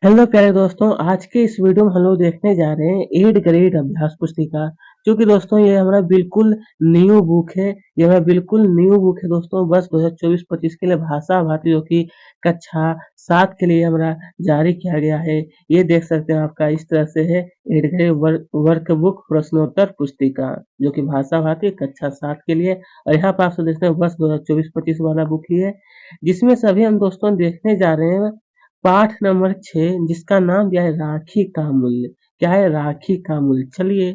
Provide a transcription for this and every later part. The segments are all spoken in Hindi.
हेलो प्यारे दोस्तों, आज के इस वीडियो में हम लोग देखने जा रहे हैं 8th ग्रेड अभ्यास पुस्तिका। जो कि दोस्तों ये हमारा बिल्कुल न्यू बुक है। ये हमारा बिल्कुल न्यू बुक है दोस्तों। बस 2024-25 के लिए भाषा भारती जो कि कक्षा 7 के लिए हमारा जारी किया गया है। ये देख सकते हैं आपका इस तरह से है 8th ग्रेड वर्क बुक प्रश्नोत्तर पुस्तिका, जो कि भाषा भारती कक्षा 7 के लिए। और यहाँ पर आप सब देखते हैं बस 2024-25 वाला बुक ही है, जिसमें सभी हम दोस्तों देखने जा रहे हैं पाठ नंबर 6, जिसका नाम दिया है राखी का मूल्य। क्या है? राखी का मूल्य। चलिए,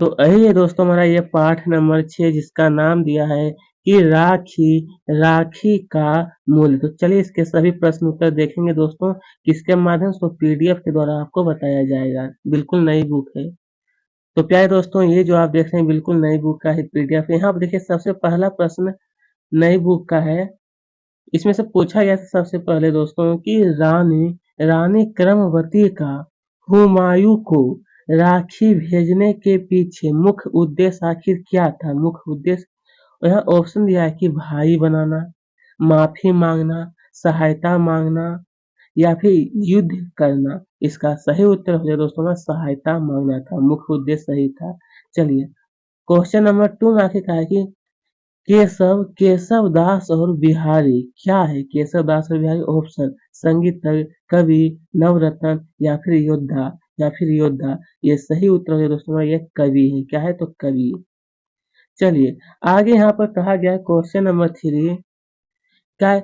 तो यही है दोस्तों हमारा ये पाठ नंबर 6, जिसका नाम दिया है कि राखी राखी का मूल्य। तो चलिए इसके सभी प्रश्न उत्तर देखेंगे दोस्तों, किसके माध्यम से? तो पीडीएफ के द्वारा आपको बताया जाएगा। बिल्कुल नई बुक है। तो प्यारे दोस्तों, ये जो आप देख रहे हैं बिल्कुल नई बुक का है पीडीएफ। यहाँ पर देखिए सबसे पहला प्रश्न नई बुक का है। इसमें से पूछा गया था सबसे पहले दोस्तों कि रानी रानी क्रमवती का हुमायूं को राखी भेजने के पीछे मुख्य उद्देश्य आखिर क्या था? मुख्य उद्देश्य। और यहाँ ऑप्शन दिया है कि भाई बनाना, माफी मांगना, सहायता मांगना, या फिर युद्ध करना। इसका सही उत्तर हो जाए दोस्तों हमारा सहायता मांगना था, मुख्य उद्देश्य सही था। चलिए, क्वेश्चन नंबर 2 में आखिर कहा है कि केशव केशव दास और बिहारी क्या है? केशव दास और बिहारी। ऑप्शन संगीतज्ञ, कवि, नवरत्न, या फिर योद्धा। ये सही उत्तर है दोस्तों हमारा, ये कवि है। क्या है? तो कवि। चलिए, आगे यहाँ पर कहा गया है क्वेश्चन नंबर 3। क्या है?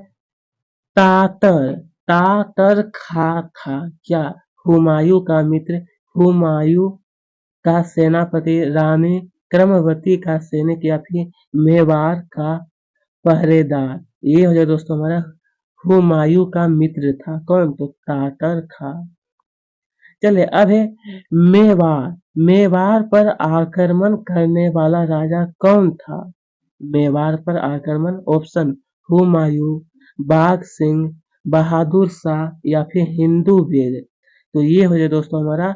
तातर तातर खा क्या हुमायूं का मित्र, हुमायूं का सेनापति, रानी क्रमवती का सैनिक, या फिर मेवाड़ का पहरेदार? ये हो जाए दोस्तों हमारा हुमायूं का मित्र था। कौन? तो तातर खा। चलिए, अब है मेवाड़ मेवाड़ पर आक्रमण करने वाला राजा कौन था? मेवाड़ पर आक्रमण। ऑप्शन हुमायूं, बाघ सिंह, बहादुर शाह, या फिर हिंदू बेग। तो ये हो जाए दोस्तों हमारा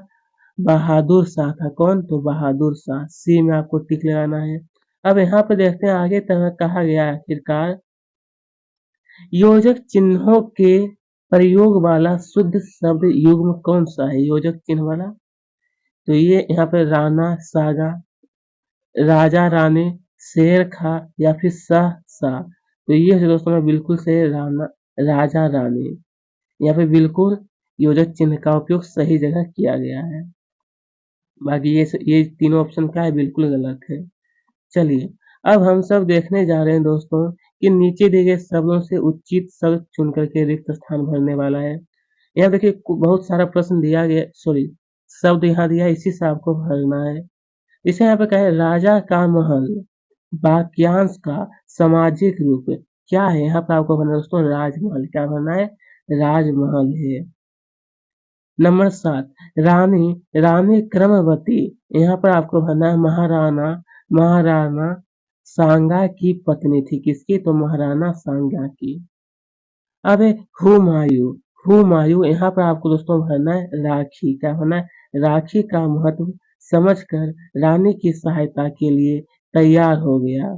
बहादुर शाह था। कौन? तो बहादुर शाह। सी में आपको टिक लगाना है। अब यहाँ पे देखते हैं आगे तरह कहा गया है आखिरकार योजक चिन्हों के प्रयोग वाला शुद्ध शब्द युग्म कौन सा है? योजक चिन्ह वाला। तो ये यहाँ पे राणा सागा, राजा रानी, शेर खा, या फिर शाह शाह। तो ये है दोस्तों में बिल्कुल से राणा राजा रानी। यहाँ पे बिल्कुल योजक चिन्ह का उपयोग सही जगह किया गया है। बाकी ये तीनों ऑप्शन क्या है? बिल्कुल गलत है। चलिए, अब हम सब देखने जा रहे हैं दोस्तों कि नीचे दिए गए शब्दों से उचित शब्द चुन करके रिक्त स्थान भरने वाला है। यहाँ देखिए बहुत सारा प्रश्न दिया गया, सॉरी शब्द यहाँ दिया है, इसी से आपको भरना है। इसे यहाँ पे कहे राजा का महल, वाक्यांश का सामाजिक रूप क्या है? यहाँ पे आपको भरना है दोस्तों राजमहल। क्या भरना है? राजमहल है। नंबर 7, रानी रानी क्रमवती। यहाँ पर आपको भरना है महाराणा महाराणा सांगा की पत्नी थी। किसकी? तो महाराणा सांगा की। अब है हुमायूं हुमायूं। यहाँ पर आपको दोस्तों भरना है राखी। क्या भरना है? राखी का महत्व समझकर रानी की सहायता के लिए तैयार हो गया।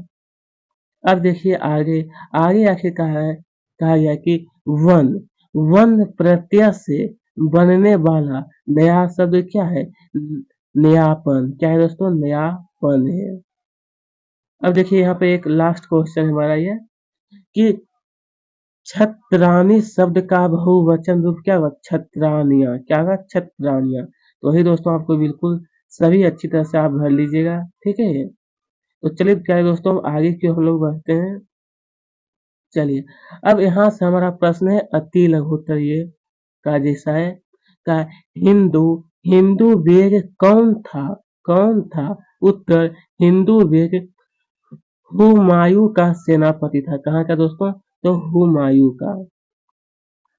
अब देखिए आगे आगे आखिर कहा गया कि वन वन प्रत्यय से बनने वाला नया शब्द क्या है? नयापन। क्या है दोस्तों? नयापन है। अब देखिए यहाँ पे एक लास्ट क्वेश्चन हमारा ये कि छत्रानी शब्द का बहुवचन रूप क्या हुआ? छत्रानियां। क्या हुआ? छत्रानियां। तो वही दोस्तों आपको बिल्कुल सभी अच्छी तरह से आप भर लीजिएगा। ठीक है। तो चलिए प्यारे दोस्तों आगे की हम लोग बढ़ते हैं। चलिए, अब यहाँ से हमारा प्रश्न है अति लघुत्तर ये का जैसा है का हिंदू हिंदू वेग कौन था? उत्तर हिंदू वेग हुमायूं का सेनापति था। कहाँ का दोस्तों? तो हुमायूं का।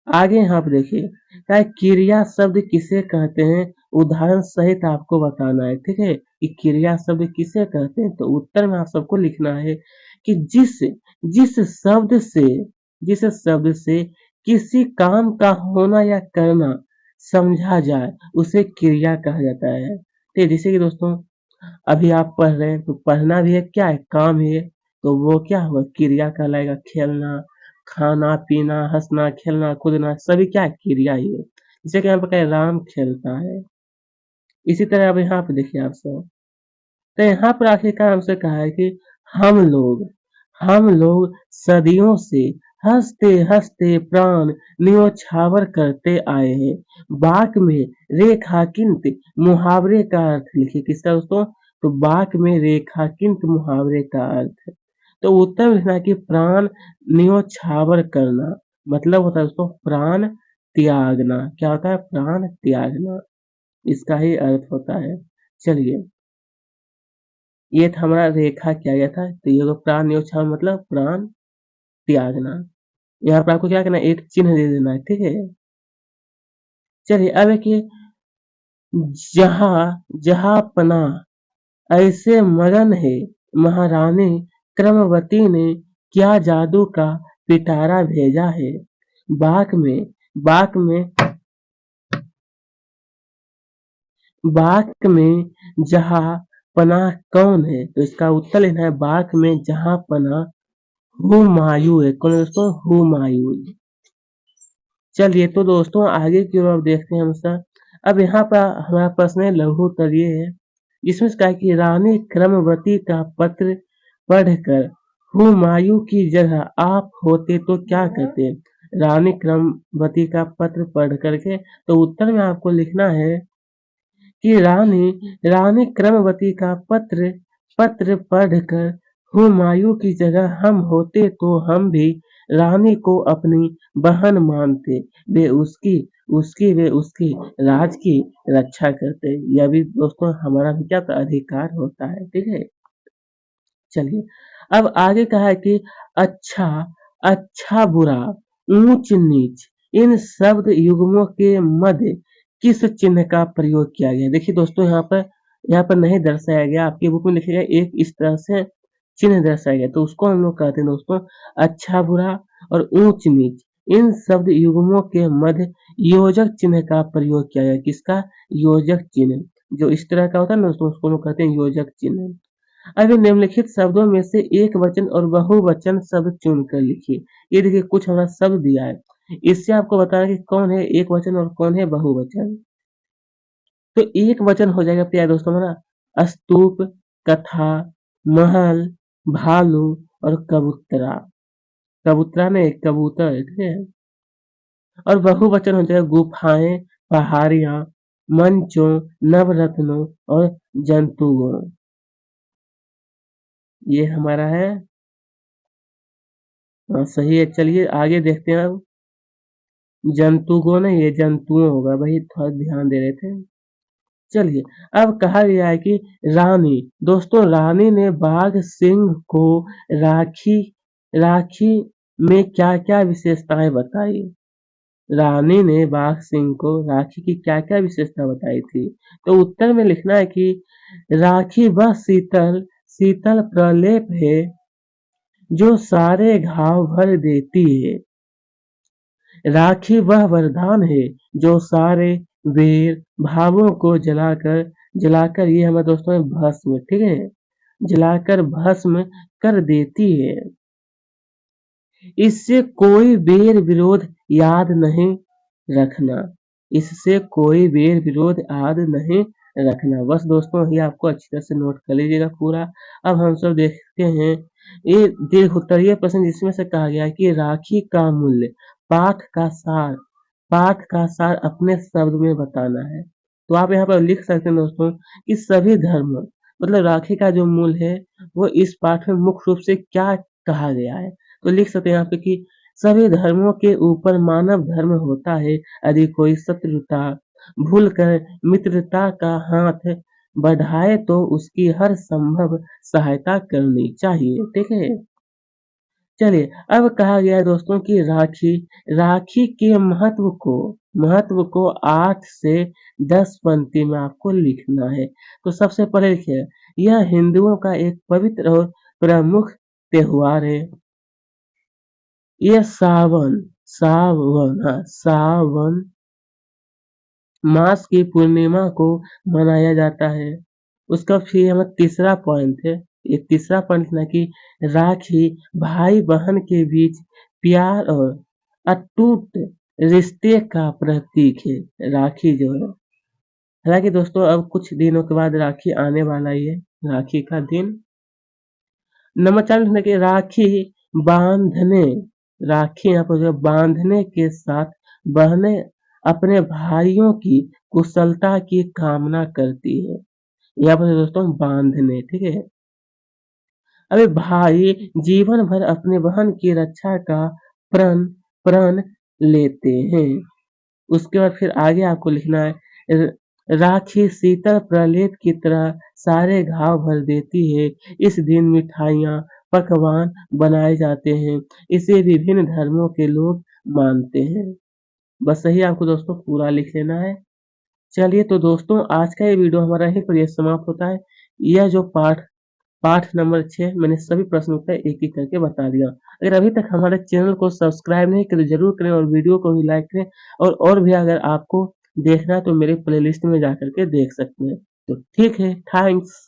आगे यहाँ पे देखिए क्या क्रिया शब्द किसे कहते हैं? उदाहरण सहित आपको बताना है। ठीक है, कि क्रिया शब्द किसे कहते हैं? तो उत्तर में आप सबको लिखना है कि जिस जिस शब्द से किसी काम का होना या करना समझा जाए उसे क्रिया कहा जाता है। ठीक है, जैसे कि दोस्तों अभी आप पढ़ रहे हैं तो पढ़ना भी है, क्या है? काम है। तो वो क्या हुआ? क्रिया कहलाएगा। खेलना, खाना पीना, हंसना, खेलना, कूदना सभी क्या है? क्रिया ही है। जैसे कि यहाँ पे क्या है, राम खेलता है। इसी तरह अब यहाँ पे देखिए आप सब, तो यहाँ पर आखिरकार हमसे कहा है कि हम लोग हम लोग सदियों से हंसते हंसते प्राण न्योछावर करते आए हैं। वाक में रेखाकिंत मुहावरे का अर्थ लिखिए। किसका दोस्तों? तो वाक में रेखाकिंत मुहावरे का अर्थ। तो उत्तर में लिखना है कि प्राण न्योछावर करना, मतलब होता है दोस्तों प्राण त्यागना। क्या होता है? प्राण त्यागना, इसका ही अर्थ होता है। चलिए, ये था हमारा रेखा किया गया था, तो ये होगा प्राण न्योछावर मतलब प्राण त्यागना। यहाँ पर आपको क्या करना है, एक चिन्ह दे देना है, ठीक है। चलिए अब है कि जहाँ जहाँ पना ऐसे मगन है महारानी क्रमवती ने क्या जादू का पिटारा भेजा है। बाग में बाग में बाग में जहाँ पनाह कौन है? तो इसका उत्तर लेना है, बाग में जहाँ पनाह हुमायूं है। कौन है दोस्तों? हुमायूं। चलिए तो दोस्तों आगे की ओर अब देखते हैं हम सर। अब यहाँ पर हमारा प्रश्न है लघु उत्तर ये है, जिसमें से कहा है कि रानी क्रमवती का पत्र पढ़कर हुमायूं की जगह आप होते तो क्या करते? रानी क्रमवती का पत्र पढ़ करके, तो उत्तर में आपको लिखना है कि रानी रानी क्रमवती का पत्र पत्र पढ़कर हुमायूं की जगह हम होते तो हम भी रानी को अपनी बहन मानते, वे उसकी वे उसके राज की रक्षा करते। यह भी दोस्तों हमारा भी क्या अधिकार होता है, ठीक है। चलिए अब आगे कहा है कि अच्छा अच्छा बुरा ऊंच नीच इन शब्द युग्मों के मध्य किस चिन्ह का प्रयोग किया गया? देखिए दोस्तों यहाँ पर नहीं दर्शाया गया, आपकी बुक में लिखेगा एक इस तरह से चिन्ह दर्शाया गया, तो उसको हम लोग कहते हैं दोस्तों अच्छा बुरा और ऊंच नीच इन शब्द युग्मों के मध्य योजक चिन्ह का प्रयोग किया गया। किसका? योजक चिन्ह। जो इस तरह का होता है ना दोस्तों, उसको हम लोग कहते हैं योजक चिन्ह। अब इन निम्नलिखित शब्दों में से एक वचन और बहुवचन शब्द चुनकर लिखिए। ये देखिए कुछ हमारा शब्द दिया है, इससे आपको बताना है कि कौन है एक वचन और कौन है बहुवचन। तो एक वचन हो जाएगा प्यारे दोस्तों हमारा स्तूप, कथा, महल, भालू और कबूतरा। कबूतरा ने कबूतर है, ठीक है। और बहुवचन हो जाएगा गुफाएं, पहाड़ियां, मंचों, नवरत्नों और जंतुओं। ये हमारा है। हाँ, सही है। चलिए आगे देखते हैं अब। जंतुओं ने, ये जंतुओं होगा भाई, थोड़ा ध्यान दे रहे थे। चलिए अब कहा गया है कि रानी, दोस्तों रानी ने बाघ सिंह को राखी राखी में क्या क्या विशेषताएं बताई? रानी ने बाघ सिंह को राखी की क्या क्या विशेषता बताई थी? तो उत्तर में लिखना है कि राखी वह शीतल शीतल प्रलेप है जो सारे घाव भर देती है। राखी वह वरदान है जो सारे वेर भावों को जलाकर जलाकर ये हमारे दोस्तों है भस्म, ठीक है, जलाकर भस्म कर देती है। इससे कोई वेर विरोध याद नहीं रखना। इससे कोई वेर विरोध याद नहीं रखना। बस दोस्तों ये आपको अच्छी तरह से नोट कर लीजिएगा पूरा। अब हम सब देखते हैं ये दीर्घ उत्तरीय प्रश्न, जिसमें से कहा गया है कि राखी का मूल्य पाठ का सार अपने शब्द में बताना है। तो आप यहाँ पर लिख सकते हैं दोस्तों कि सभी धर्म, मतलब राखी का जो मूल्य है वो इस पाठ में मुख्य रूप से क्या कहा गया है। तो लिख सकते हैं यहाँ पे कि सभी धर्मों के ऊपर मानव धर्म होता है, यदि कोई शत्रुता भूल कर मित्रता का हाथ बढ़ाए तो उसकी हर संभव सहायता करनी चाहिए, ठीक है। चलिए अब कहा गया है दोस्तों कि राखी राखी के महत्व को 8 से 10 पंक्ति में आपको लिखना है। तो सबसे पहले लिखिए, यह हिंदुओं का एक पवित्र और प्रमुख त्योहार है। यह सावन मास की पूर्णिमा को मनाया जाता है। उसका फिर हमारा तीसरा पॉइंट है, ये तीसरा पॉइंट ना कि राखी भाई बहन के बीच प्यार और अटूट रिश्ते का प्रतीक है राखी जो है। हालांकि दोस्तों अब कुछ दिनों के बाद राखी आने वाला ही है, राखी का दिन। नंबर 4 लिखना कि बांधने राखी यहाँ पर जो है बांधने के साथ बहनें अपने भाइयों की कुशलता की कामना करती है। यहाँ पर दोस्तों बांधने, ठीक है। अबे भाई जीवन भर अपने बहन की रक्षा का प्रण प्रण लेते हैं। उसके बाद फिर आगे आपको लिखना है राखी शीतल प्रलेप की तरह सारे घाव भर देती है। इस दिन मिठाइयाँ पकवान बनाए जाते हैं। इसे विभिन्न धर्मों के लोग मानते हैं। बस यही आपको दोस्तों पूरा लिख लेना है। चलिए तो दोस्तों आज का ये वीडियो हमारा यहीं पर ये समाप्त होता है। यह जो पाठ पाठ नंबर 6 मैंने सभी प्रश्न उत्तर एक-एक करके बता दिया। अगर अभी तक हमारे चैनल को सब्सक्राइब नहीं किए तो ज़रूर करें और वीडियो को भी लाइक करें और भी अगर आपको देखना है तो मेरे प्लेलिस्ट में जाकर के देख सकते हैं। तो ठीक है, थैंक्स।